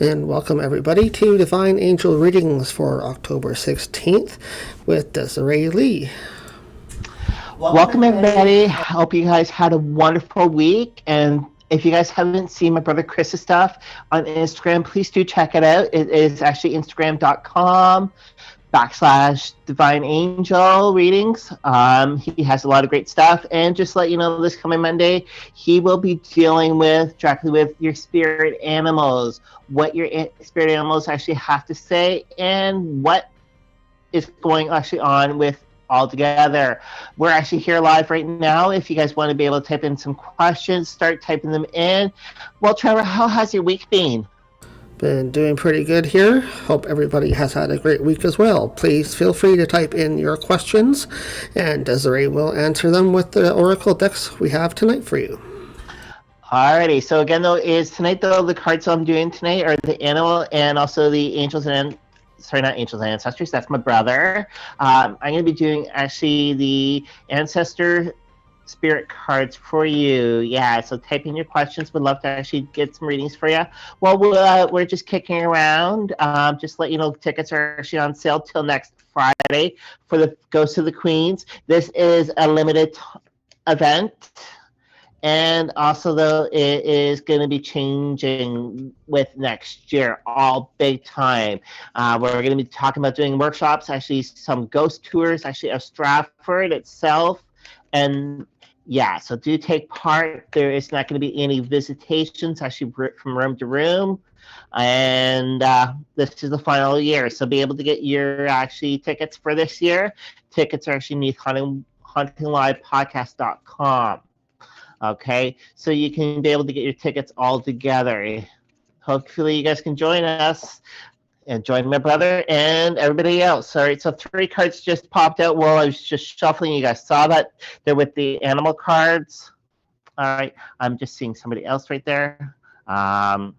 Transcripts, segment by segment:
And welcome everybody to Divine Angel Readings for October 16th with Desiree Lee. Welcome everybody. Hope you guys had a wonderful week. And if you guys haven't seen my brother Chris's stuff on Instagram, please do check it out. It is actually Instagram.com/Divine Angel Readings. He has a lot of great stuff. And just to let you know, this coming Monday, he will be dealing directly with your spirit animals, what your spirit animals actually have to say, and what is going actually on with all together. We're actually here live right now. If you guys want to be able to type in some questions, start typing them in. Well, Trevor, how has your week been? Been doing pretty good here. Hope everybody has had a great week as well. Please feel free to type in your questions, and Desiree will answer them with the oracle decks we have tonight for you. Alrighty, so again though, tonight though, the cards I'm doing tonight are the animal and also the angels and not angels and ancestors, that's my brother. I'm going to be doing actually the ancestor spirit cards for you. Yeah, so type in your questions. Would love to actually get some readings for you. Well, we're just kicking around. Just let you know, tickets are actually on sale till next Friday for the Ghost of the Queens. This is a limited event. And also, though, it is going to be changing with next year, all big time. We're going to be talking about doing workshops, actually some ghost tours, actually of Stratford itself. And yeah, so do take part. There is not going to be any visitations, actually from room to room. And this is the final year. So be able to get your actually tickets for this year. Tickets are actually beneath HauntingLIVE podcast.com. Okay, so you can be able to get your tickets all together. Hopefully you guys can join us and join my brother and everybody else. All right, so 3 cards just popped out while I was just shuffling. You guys saw that? They're with the animal cards. All right, I'm just seeing somebody else right there. But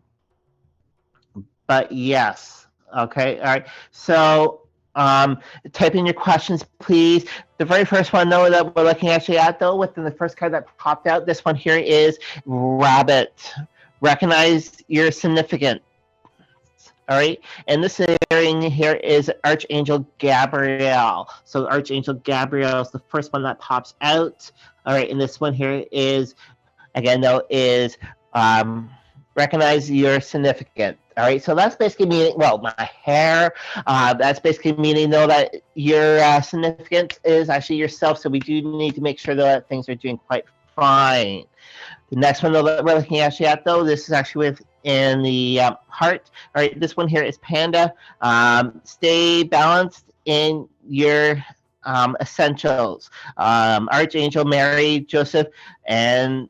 yes, okay, all right. So type in your questions, please. The very first one, though, that we're looking actually at, though, within the first card that popped out, this one here is Rabbit. Recognize your significance. All right, and this area here is Archangel Gabriel. So Archangel Gabriel is the first one that pops out. All right, and this one here is, again, though, is recognize your significant. All right, so that's basically meaning, well, my hair, that's basically meaning, though, that your significant is actually yourself, so we do need to make sure, though, that things are doing quite fine. The next one, though, that we're looking actually at, though, this is actually within the heart. All right, this one here is Panda. Stay balanced in your essentials. Archangel Mary, Joseph, and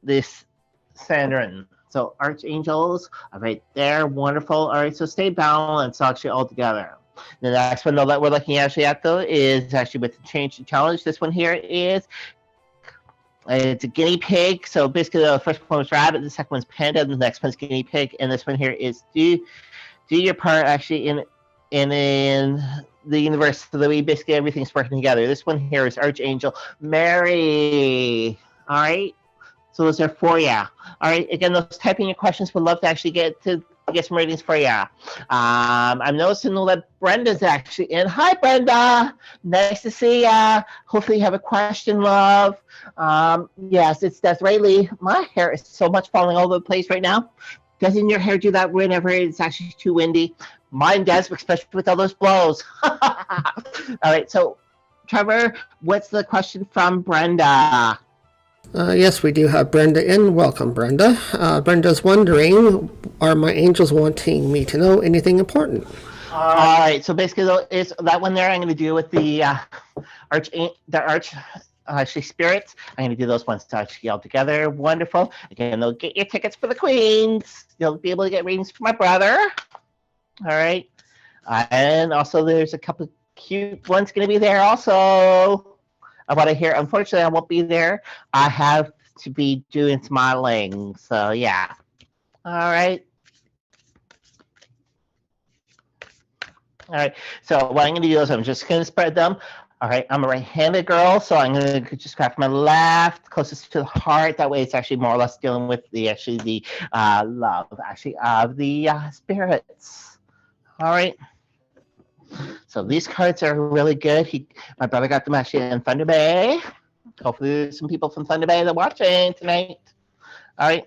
this Sandrin. So archangels are right there, wonderful. All right, so stay balanced actually all together. The next one, though, that we're looking actually at, though, is actually with the change and challenge. This one here is, it's a guinea pig. So basically the first one was rabbit, the second one's panda, and the next one's guinea pig, and this one here is do your part actually in the universe so that we basically everything's working together. This one here is Archangel Mary. All right. So those are for you. All right. Again, those typing your questions. Would love to actually get some ratings for you. I'm noticing that Brenda's actually in. Hi, Brenda. Nice to see ya. Hopefully you have a question, love. Yes, it's Desiree Lee. My hair is so much falling all over the place right now. Doesn't your hair do that whenever it's actually too windy? Mine does, especially with all those blows. All right. So, Trevor, what's the question from Brenda? Yes, we do have Brenda in. Welcome, Brenda. Brenda's wondering, are my angels wanting me to know anything important? All right, so basically, though, is that one there I'm going to do with the actually spirits. I'm going to do those ones to actually all together. Wonderful. Again, they'll get your tickets for the Queens. You'll be able to get readings for my brother. All right. And also, there's a couple cute ones going to be there also. I want to hear. Unfortunately, I won't be there. I have to be doing some modeling. So, yeah. All right. All right. So, what I'm going to do is I'm just going to spread them All right, I'm a right-handed girl, so I'm going to just grab my left, closest to the heart. That way, it's actually more or less dealing with the love of the spirits. All right. So these cards are really good. My brother got them actually in Thunder Bay. Hopefully, there's some people from Thunder Bay that are watching tonight. All right.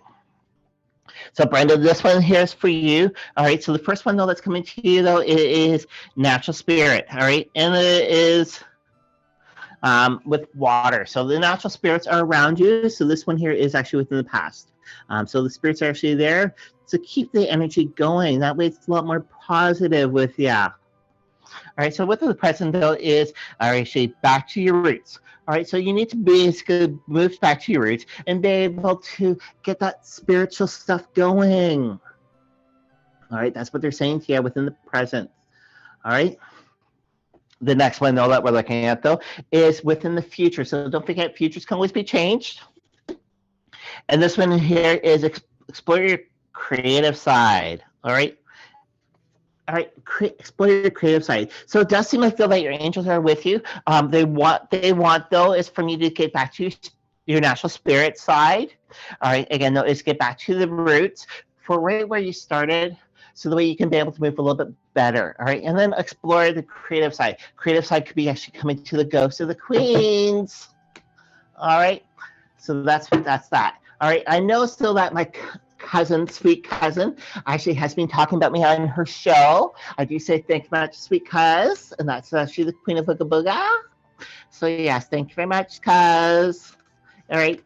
So Brenda, this one here is for you. All right. So the first one though that's coming to you though is natural spirit. All right, and it is with water. So the natural spirits are around you. So this one here is actually within the past. So the spirits are actually there to keep the energy going. That way it's a lot more positive with you. All right, so within the present though is actually back to your roots. All right, so you need to basically move back to your roots and be able to get that spiritual stuff going. All right, that's what they're saying to you within the present. All right. The next one though that we're looking at though is within the future. So don't forget, futures can always be changed. And this one here is explore your creative side. All right. All right, explore your creative side. So it does seem like feel that your angels are with you. They want though is from you to get back to your natural spirit side. All right, again though is get back to the roots for right where you started. So the way you can be able to move a little bit better, all right? And then explore the creative side. Creative side could be actually coming to the ghosts of the queens, all right? So that's that. All right, I know still that my cousin, sweet cousin, actually has been talking about me on her show. I do say thank you very much, sweet cuz, and that's she's the queen of Booga Booga. So yes, thank you very much, cuz. All right.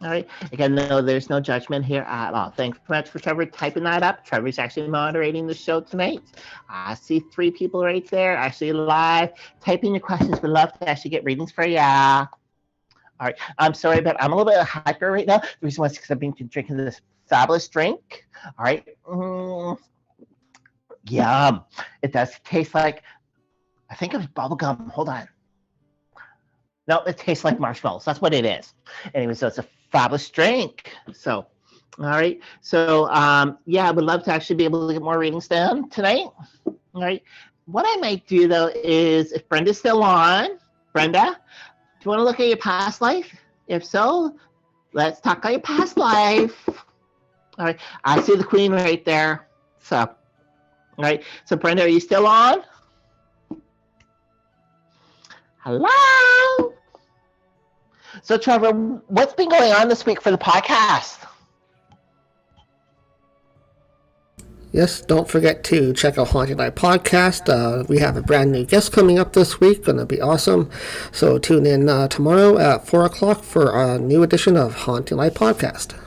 All right. Again, no, there's no judgment here at all. Thanks so much for Trevor typing that up. Trevor's actually moderating the show tonight. I see 3 people right there, actually live. Typing your questions. We'd love to actually get readings for ya. All right. I'm sorry, but I'm a little bit hyper right now. The reason why is because I've been drinking this fabulous drink. All right. Yum. It does taste like, I think it was bubble gum. Hold on. No, it tastes like marshmallows. That's what it is. Anyway, so it's a fabulous drink. So, all right. So, yeah, I would love to actually be able to get more readings done tonight. All right. What I might do, though, is if Brenda's still on, Brenda, do you want to look at your past life? If so, let's talk about your past life. All right. I see the queen right there. So, all right. So, Brenda, are you still on? Hello? So, Trevor, what's been going on this week for the podcast? Yes, don't forget to check out HauntingLIVE podcast. We have a brand new guest coming up this week. Going to be awesome. So tune in tomorrow at 4 o'clock for a new edition of HauntingLIVE podcast.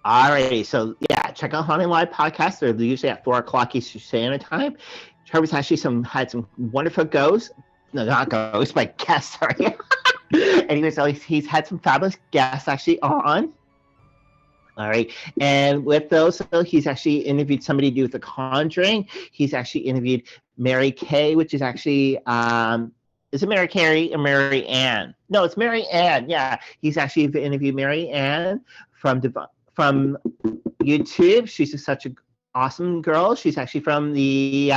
Alrighty, so yeah, check out HauntingLIVE podcast. They're usually at 4 o'clock Eastern Standard Time. Trevor's actually had some wonderful ghosts. No, not ghosts, but guests, sorry. Anyways, so he's had some fabulous guests actually on. All right. And with those, so he's actually interviewed somebody to do with The Conjuring. He's actually interviewed Mary Kay, which is actually, is it Mary Carey or Mary Ann? No, it's Mary Ann. Yeah. He's actually interviewed Mary Ann from YouTube. She's such an awesome girl. She's actually from the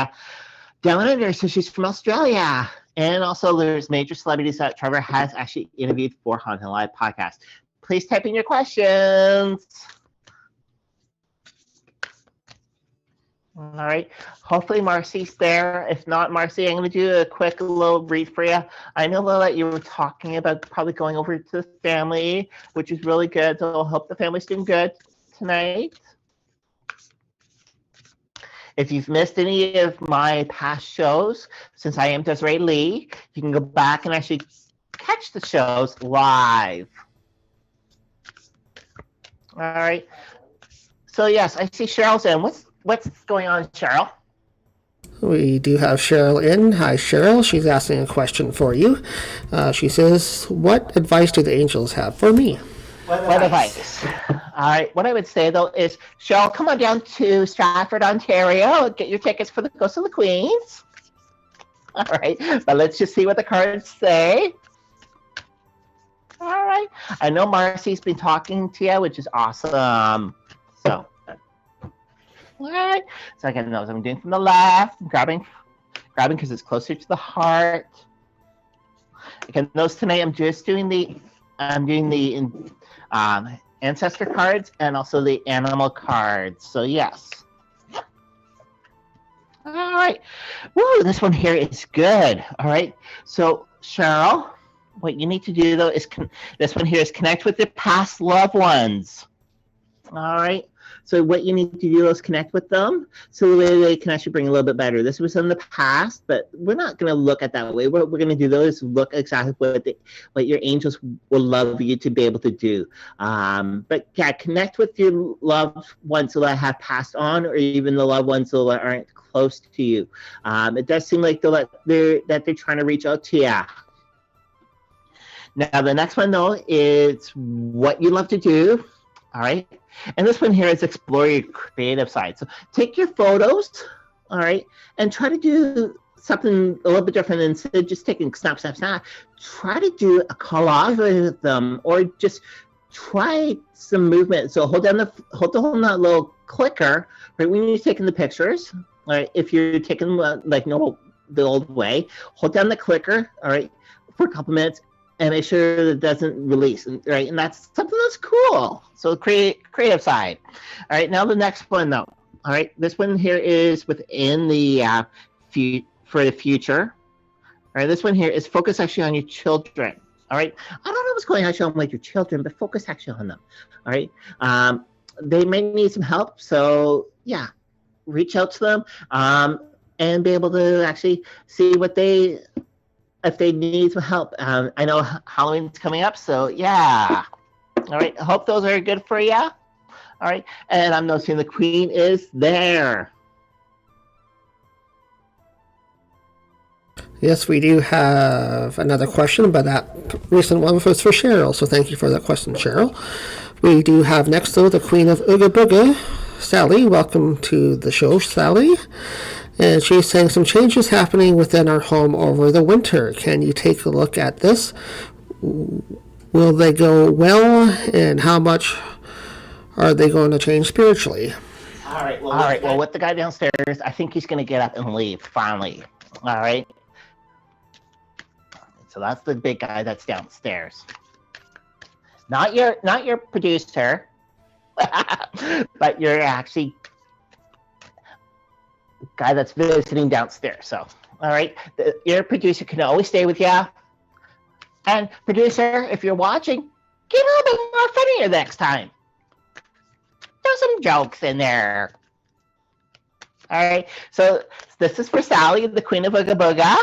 Down Under, so she's from Australia. And also there's major celebrities that Trevor has actually interviewed for HauntingLIVE podcast. Please type in your questions. All right. Hopefully Marcy's there. If not, Marcy, I'm going to do a quick little read for you. I know that you were talking about probably going over to the family, which is really good. So I hope the family's doing good tonight. If you've missed any of my past shows, since I am Desiree Lee, you can go back and actually catch the shows live. All right. So yes, I see Cheryl's in. What's going on, Cheryl? We do have Cheryl in. Hi, Cheryl. She's asking a question for you. She says, what advice do the angels have for me? What advice? All right. What I would say, though, is, Cheryl, come on down to Stratford, Ontario. Get your tickets for the Ghost of the Queens. All right. But let's just see what the cards say. All right. I know Marcy's been talking to you, which is awesome. So, all right. So again, those I'm doing from the left, I'm grabbing grabbing because it's closer to the heart. Again, those tonight I'm just doing the ancestor cards and also the animal cards. So yes. All right. Woo, this one here is good. All right. So Cheryl, what you need to do though is this one here is connect with your past loved ones. All right. So what you need to do is connect with them so they can actually bring a little bit better. This was in the past, but we're not going to look at that way. What we're going to do though is look exactly what your angels will love you to be able to do. But yeah, connect with your loved ones that have passed on, or even the loved ones that aren't close to you. It does seem like they're trying to reach out to you. Now the next one though is what you love to do. All right. And this one here is explore your creative side. So take your photos, all right, and try to do something a little bit different instead of just taking snap. Try to do a collage with them, or just try some movement. So hold that little clicker, right, when you're taking the pictures. All right, if you're taking like normal the old way, hold down the clicker, all right, for a couple minutes. And make sure that it doesn't release, right? And that's something that's cool. So creative side. All right, now the next one though. All right, this one here is within the for the future. All right, this one here is focus actually on your children. All right, I don't know what's going on actually on like your children, but focus actually on them. All right, they may need some help, so yeah, reach out to them and be able to actually see if they need some help. I know Halloween's coming up, so yeah. All right, I hope those are good for you. All right, and I'm noticing the Queen is there. Yes, we do have another question, but that recent one was for Cheryl, so thank you for that question, Cheryl. We do have next, though, the Queen of Ooga Booga, Sally. Welcome to the show, Sally. And she's saying some changes happening within our home over the winter. Can you take a look at this? Will they go well? And how much are they going to change spiritually? All right. Well, with the guy downstairs, I think he's going to get up and leave finally. All right. So that's the big guy that's downstairs. Not your producer, but you're actually guy that's visiting downstairs. So, all right, your producer can always stay with you. And producer, if you're watching, get a little bit more funnier next time. There's some jokes in there. All right, so this is for Sally, the Queen of Ooga Booga.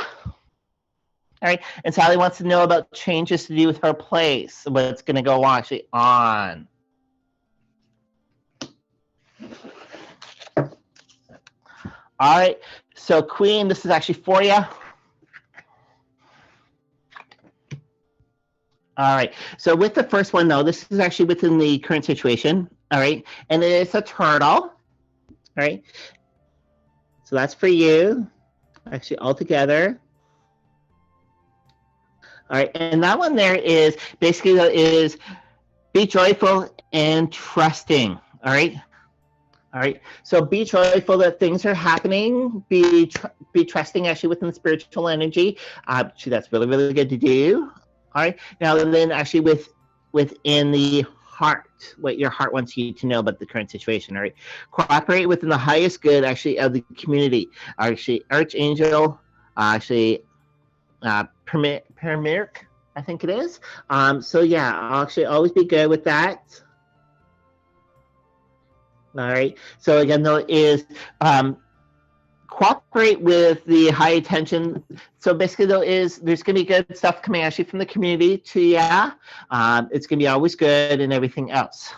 All right, and Sally wants to know about changes to do with her place, what's going to go actually on. All right, so Queen, this is actually for you. All right, so with the first one, though, this is actually within the current situation, all right? And it's a turtle, all right? So that's for you, actually all together. All right, and that one there is basically is be joyful and trusting, all right? All right, so be joyful that things are happening. Be trusting actually within the spiritual energy. Actually, that's really, really good to do. All right, now then actually within the heart, what your heart wants you to know about the current situation. All right, cooperate within the highest good actually of the community. Actually, Archangel, actually, Permirk, I think it is. So yeah, I'll actually always be good with that. All right. So again, though, is cooperate with the high attention. So basically, though, is there's going to be good stuff coming actually from the community to you. It's going to be always good and everything else.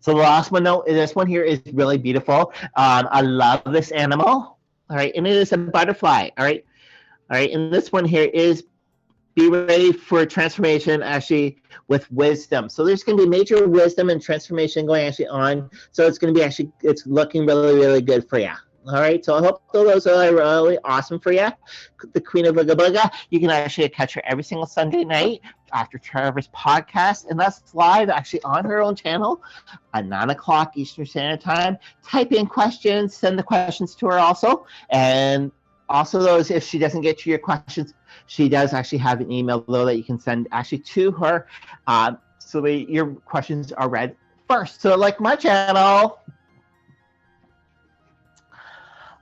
So the last one, though, this one here is really beautiful. I love this animal. All right, and it is a butterfly. All right, and this one here is be ready for transformation actually with wisdom. So there's going to be major wisdom and transformation going actually on. So it's going to be actually, it's looking really, really good for you. All right, so I hope those are really awesome for you. The Queen of Ooga Booga, you can actually catch her every single Sunday night after Trevor's podcast, and that's live actually on her own channel at 9 o'clock Eastern Standard Time. Type in questions, send the questions to her also, and also, those, if she doesn't get to your questions, she does actually have an email though that you can send actually to her, so your questions are read first. So like my channel.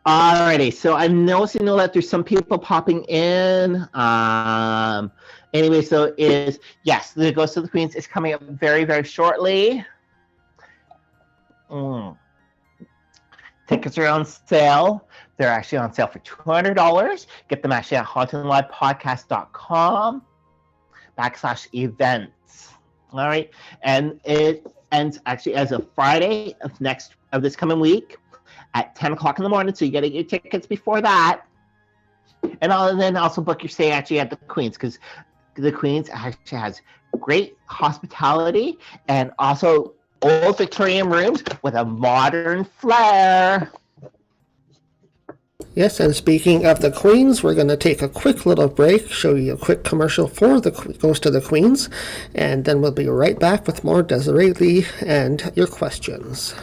Alrighty, so I'm noticing that there's some people popping in. Anyway, so yes, the Ghost of the Queens is coming up very, very shortly. Tickets are on sale. They're actually on sale for $200. Get them actually at HauntingLIVE.podcast.com/events. All right, and it ends actually as of Friday of this coming week at 10 o'clock in the morning. So you got to get your tickets before that, and then also book your stay actually at the Queens, because the Queens actually has great hospitality and also old Victorian rooms with a modern flair. Yes, and speaking of the Queens, we're going to take a quick little break, show you a quick commercial for the Ghost of the Queens, and then we'll be right back with more Desiree Lee and your questions.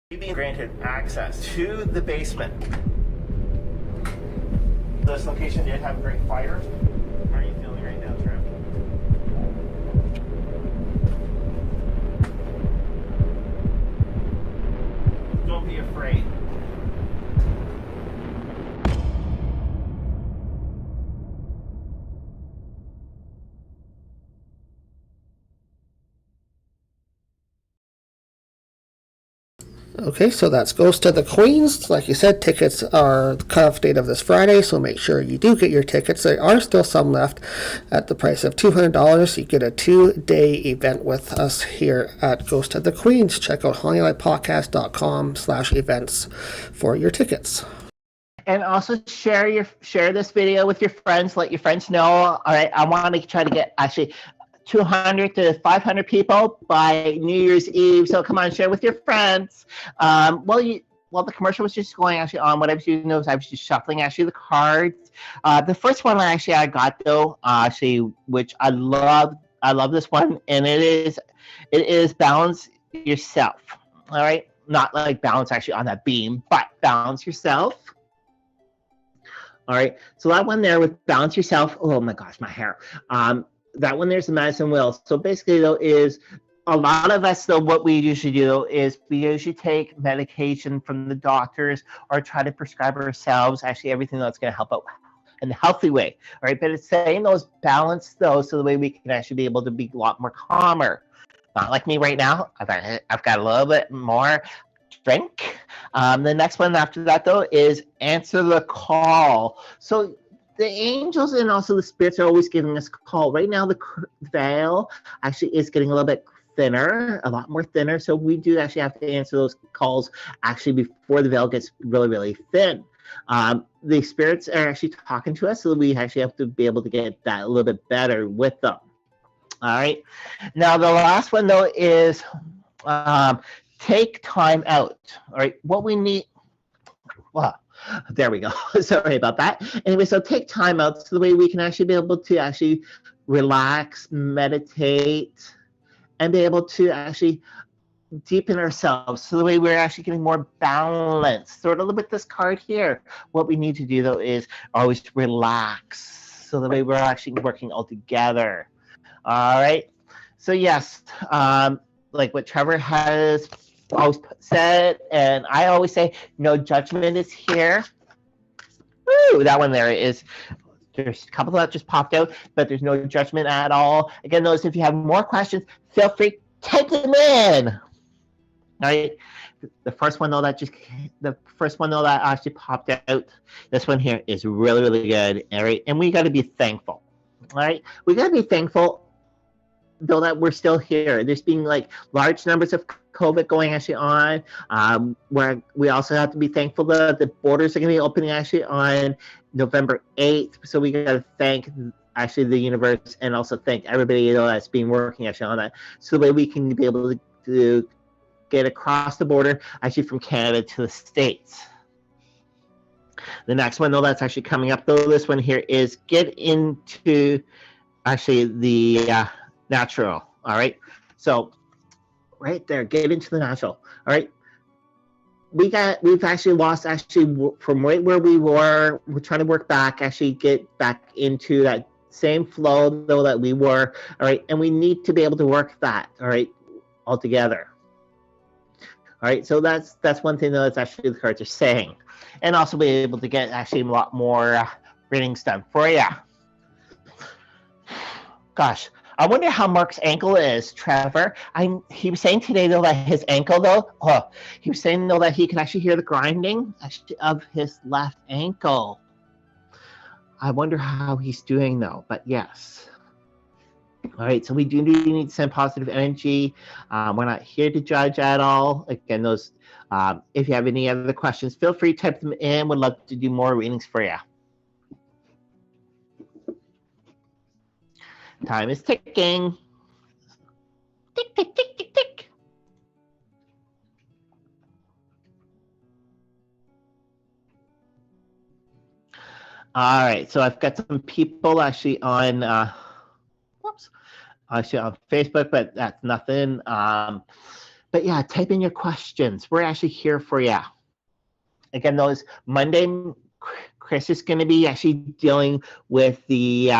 You've been granted access to the basement. This location did have a great fire. How are you feeling right now, Cheryl? Don't be afraid. Okay, so that's Ghost of the Queens. Like you said, tickets are the cutoff date of this Friday, so make sure you do get your tickets. There are still some left at the price of $200. You get a 2-day event with us here at Ghost of the Queens. Check out HauntingLIVEpodcast.com/events for your tickets. And also share this video with your friends. Let your friends know. All right, I want to try to get actually 200 to 500 people by New Year's Eve. So come on, share with your friends. While the commercial was just going actually on, what I was doing was I was just shuffling actually the cards. The first one I got though, which I love this one, and it is balance yourself. All right, not like balance actually on that beam, but balance yourself. All right, so that one there with balance yourself. Oh my gosh, my hair. That one there's the medicine wheel. So basically though is a lot of us though, what we usually do though is we usually take medication from the doctors or try to prescribe ourselves actually everything that's going to help out in a healthy way. All right, but it's saying those balance though, so the way we can actually be able to be a lot more calmer. Not like me right now. I've got a little bit more drink. The next one after that though is answer the call. So the angels and also the spirits are always giving us a call. Right now, the veil actually is getting a little bit thinner, a lot more thinner. So we do actually have to answer those calls actually before the veil gets really, really thin. The spirits are actually talking to us, so we actually have to be able to get that a little bit better with them. All right. Now, the last one, though, is take time out. All right. What we need. Well, there we go. Sorry about that. Anyway, so take time out so the way we can actually be able to actually relax, meditate, and be able to actually deepen ourselves so the way we're actually getting more balanced. So a little bit this card here, what we need to do though is always relax so the way we're actually working all together. All right. So yes, like what Trevor has always said, and I always say, no judgment is here. Woo, that one there is. There's a couple that just popped out, but there's no judgment at all. Again, notice if you have more questions, feel free, type them in. All right. The first one though that actually popped out. This one here is really, really good. All right, and we got to be thankful. All right, we got to be thankful though that we're still here. There's been like large numbers of COVID going actually on, where we also have to be thankful that the borders are going to be opening actually on November 8th. So we got to thank actually the universe and also thank everybody that's been working actually on that. So the way we can be able to get across the border actually from Canada to the States. The next one though that's actually coming up though, this one here is get into actually the natural. All right, so right there, get into the natural. All right, we've actually lost from right where we were. We're trying to work back, actually get back into that same flow though that we were. All right, and we need to be able to work that. All right, all together. All right, so that's one thing though that's actually the cards are saying, and also be able to get actually a lot more readings done for you. Gosh, I wonder how Mark's ankle is, Trevor. He was saying today though that his ankle though, he was saying though that he can actually hear the grinding of his left ankle. I wonder how he's doing though, but yes. All right, so we do need to send positive energy. We're not here to judge at all. Again, those, if you have any other questions, feel free to type them in. Would love to do more readings for you. Time is ticking. Tick, tick, tick, tick, tick. All right, so I've got some people actually on, actually on Facebook, but that's nothing. But yeah, type in your questions. We're actually here for you. Again, those Monday, Chris is going to be actually dealing with the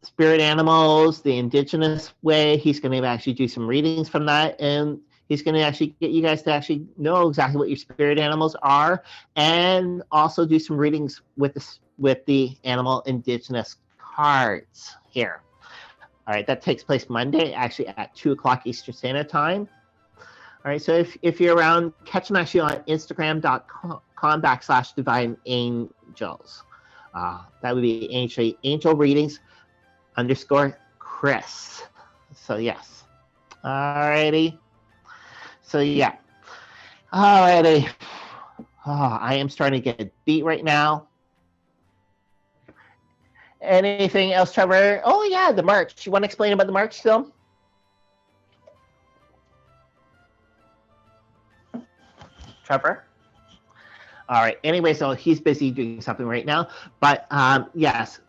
spirit animals, the Indigenous way. He's going to actually do some readings from that, and he's going to actually get you guys to actually know exactly what your spirit animals are, and also do some readings with the animal Indigenous cards here. All right, that takes place Monday, actually at 2 o'clock Eastern Standard Time. All right, so if you're around, catch them actually on Instagram.com/DivineAngels. That would be angelreadingschris. So yes. Alrighty. So yeah. Alrighty. I am starting to get beat right now. Anything else, Trevor? Oh yeah, the merch. You want to explain about the merch still? Trevor? All right. Anyway, so he's busy doing something right now. But yes.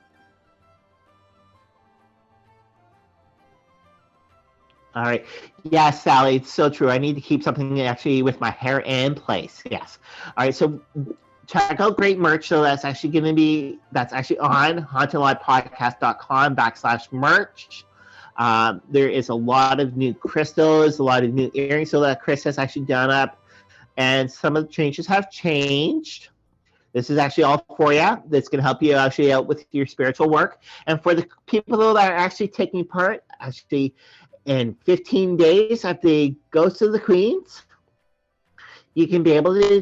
All right. Yeah, Sally, it's so true. I need to keep something actually with my hair in place. Yes. All right. So check out great merch. So that's actually going to be, that's actually on HauntingLIVEpodcast.com/merch. There is a lot of new crystals, a lot of new earrings. So that Chris has actually done up. And some of the changes have changed. This is actually all for you. That's going to help you actually out with your spiritual work. And for the people that are actually taking part, actually in 15 days at the Ghost of the Queens, you can be able to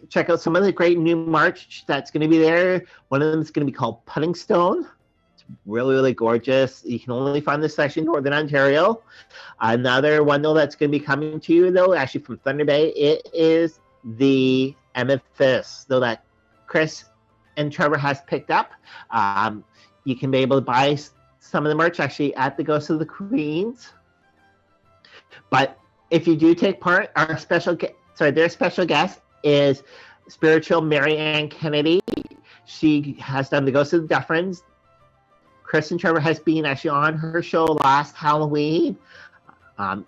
check out some of the great new merch that's going to be there. One of them is going to be called Putting Stone. It's really, really gorgeous. You can only find this actually in Northern Ontario. Another one, though, that's going to be coming to you, though, actually from Thunder Bay, it is the amethyst, though, that Chris and Trevor has picked up. You can be able to buy some of the merch actually at the Ghost of the Queens. But if you do take part, their special guest is Spiritual Mary Ann Kennedy. She has done the Ghost of the Dufferins. Chris and Trevor has been actually on her show last Halloween,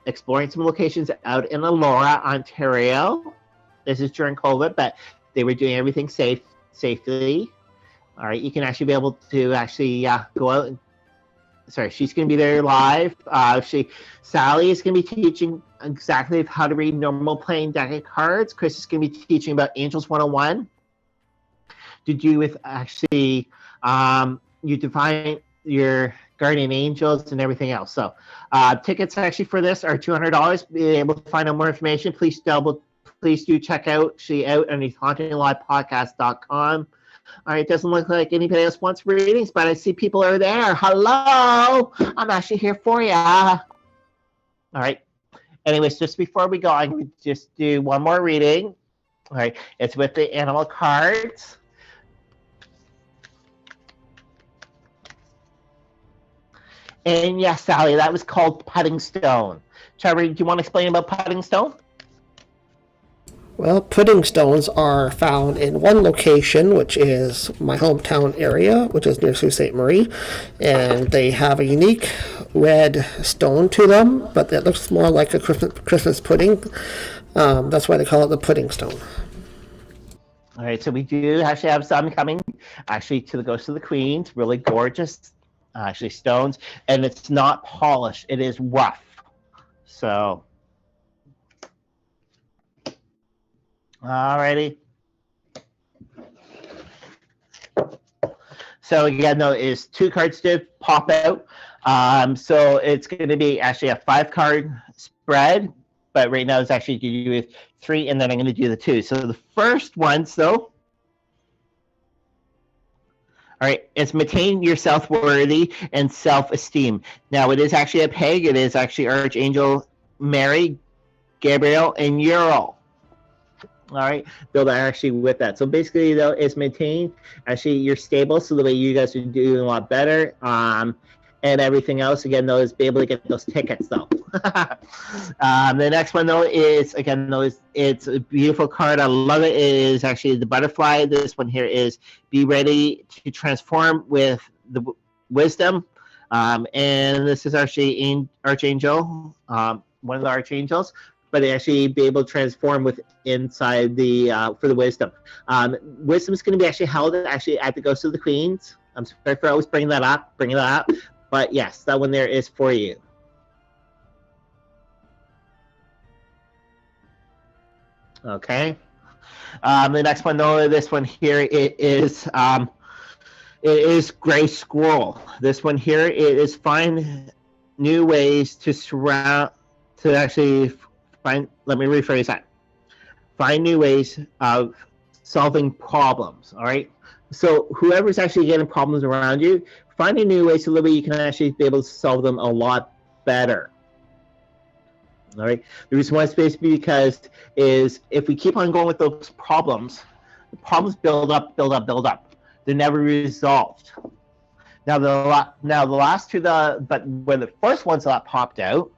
exploring some locations out in Elora, Ontario. This is during COVID, but they were doing everything safely. All right, you can actually be able to actually go out and, she's going to be there live. Sally is going to be teaching exactly how to read normal plain deck of cards. Chris is going to be teaching about Angels 101 to do with actually you define your guardian angels and everything else. So tickets actually for this are $200. Be able to find out more information, please do check out underneath HauntingLIVEpodcast.com. All right, it doesn't look like anybody else wants readings, but I see people are there. Hello, I'm actually here for you. All right. Anyways, just before we go, I'm going to just do one more reading. All right, it's with the animal cards. And yes, Sally, that was called Putting Stone. Trevor, do you want to explain about Putting Stone? Well, pudding stones are found in one location, which is my hometown area, which is near Sault Ste. Marie, and they have a unique red stone to them, but it looks more like a Christmas pudding. That's why they call it the pudding stone. All right, so we do actually have some coming actually to the Ghost of the Queens, really gorgeous actually stones, and it's not polished, it is rough. So alrighty. So again, though, is 2 cards to pop out. So it's going to be actually a 5-card spread, but right now it's actually going to do with 3, and then I'm going to do the 2. So the first one, all right, it's maintain your self-worthy and self-esteem. Now, it is actually a peg. It is actually Archangel Mary, Gabriel, and Uriel. All right, build actually with that. So basically, though, it's maintain actually you're stable, so the way you guys are doing a lot better. And everything else, again, though, is be able to get those tickets, though. The next one, though, is, again, though, it's a beautiful card. I love it. It is actually the butterfly. This one here is be ready to transform with the wisdom. And this is actually Archangel, one of the Archangels. But actually be able to transform with inside the for the wisdom. Wisdom is going to be actually held actually at the Ghost of the Queens. I'm sorry for always bringing that up. But yes, that one there is for you. Okay. The next one, though, this one here, it is Gray Squirrel. This one here, it is find new ways to actually find. Let me rephrase that. Find new ways of solving problems. All right. So whoever's actually getting problems around you, finding new ways so that way you can actually be able to solve them a lot better. All right. The reason why it's basically because is if we keep on going with those problems, the problems build up. They're never resolved. Now the last two, but when the first one's that popped out,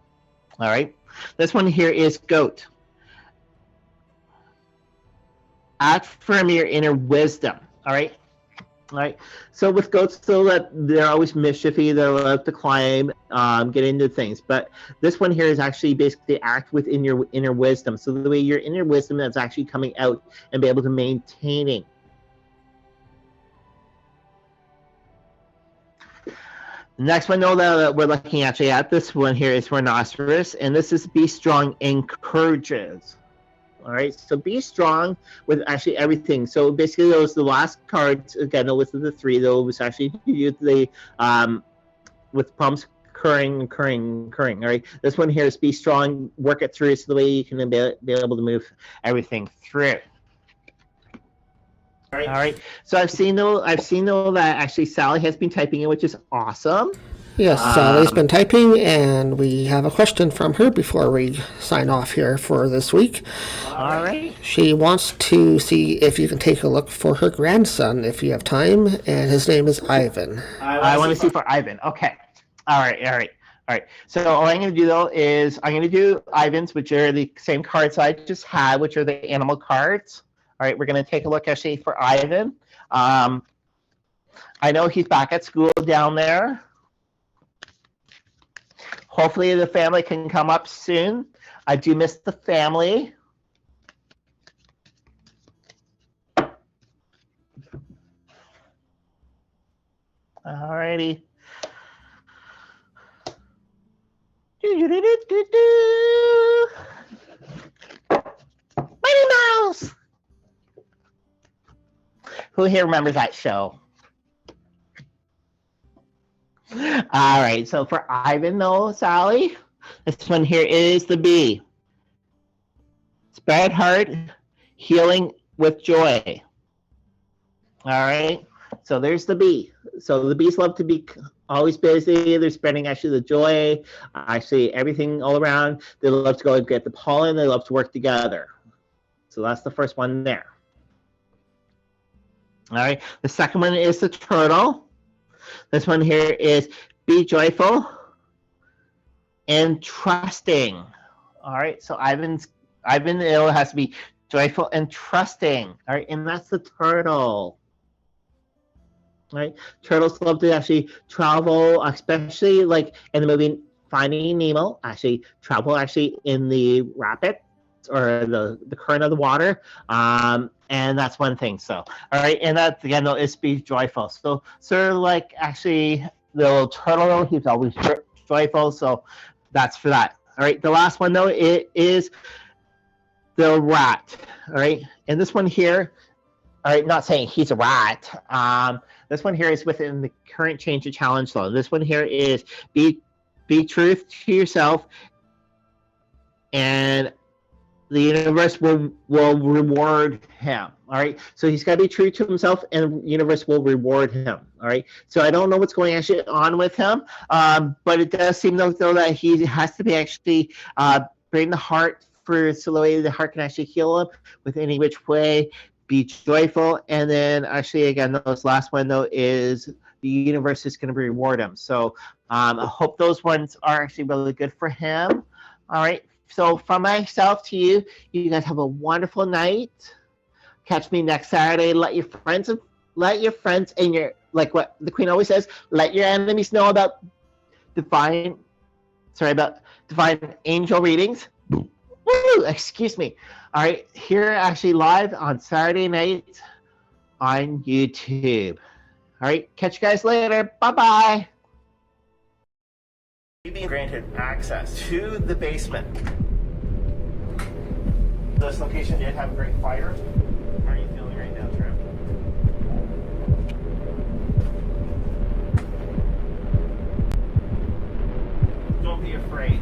all right. This one here is goat. Affirm your inner wisdom. All right. All right. So with goats, so that they're always mischievy, they love to climb, get into things. But this one here is actually basically act within your inner wisdom. So the way your inner wisdom is actually coming out and be able to maintaining. The next one, though, that we're looking actually at, this one here is rhinoceros, and this is be strong encourages. All right, so be strong with actually everything. So basically, those the last cards again. Those the 3. Those actually use the with problems occurring. All right, this one here is be strong, work it through, so the way you can be able to move everything through. All right. So I've seen though that actually Sally has been typing it, which is awesome. Yes, Sally's been typing, and we have a question from her before we sign off here for this week. All right. She wants to see if you can take a look for her grandson, if you have time, and his name is Ivan. I want to see for Ivan. Okay. All right. So all I'm going to do, though, is I'm going to do Ivan's, which are the same cards I just had, which are the animal cards. All right, we're going to take a look actually for Ivan. I know he's back at school down there. Hopefully the family can come up soon. I do miss the family. All righty. Mighty Mouse. Who here remembers that show? All right, so for Ivan, though, Sally, this one here is the B. Spread heart, healing with joy. All right, so there's the B. So the bees love to be always busy. They're spreading actually the joy, actually everything all around. They love to go and get the pollen. They love to work together. So that's the first one there. All right, the second one is the turtle. This one here is be joyful and trusting. All right, so Ivan has to be joyful and trusting. All right, and that's the turtle. Right, turtles love to actually travel, especially like in the movie Finding Nemo. Actually, travel actually in the rapids or the current of the water, and that's one thing. So, all right, and that again though is be joyful. So, sort of like actually the little turtle, he's always joyful. So, that's for that. All right, the last one though it is the rat. All right, and this one here. All right, not saying he's a rat. This one here is within the current change of challenge law. This one here is be truth to yourself, and the universe will reward him. All right, so he's got to be true to himself, and the universe will reward him. All right, so I don't know what's going actually on with him, but it does seem though that he has to be actually bring the heart for so the heart can actually heal him with any which way. Be joyful, and then actually again this last one though is the universe is going to reward him. So I hope those ones are actually really good for him. All right, so from myself to you, you guys have a wonderful night. Catch me next Saturday. Let your friends and your, like what the Queen always says, let your enemies know about divine angel readings. Woo, excuse me. All right, here actually live on Saturday night on YouTube. All right, catch you guys later. Bye-bye. You've been granted access to the basement. This location did have a great fire. How are you feeling right now, Trev? Don't be afraid.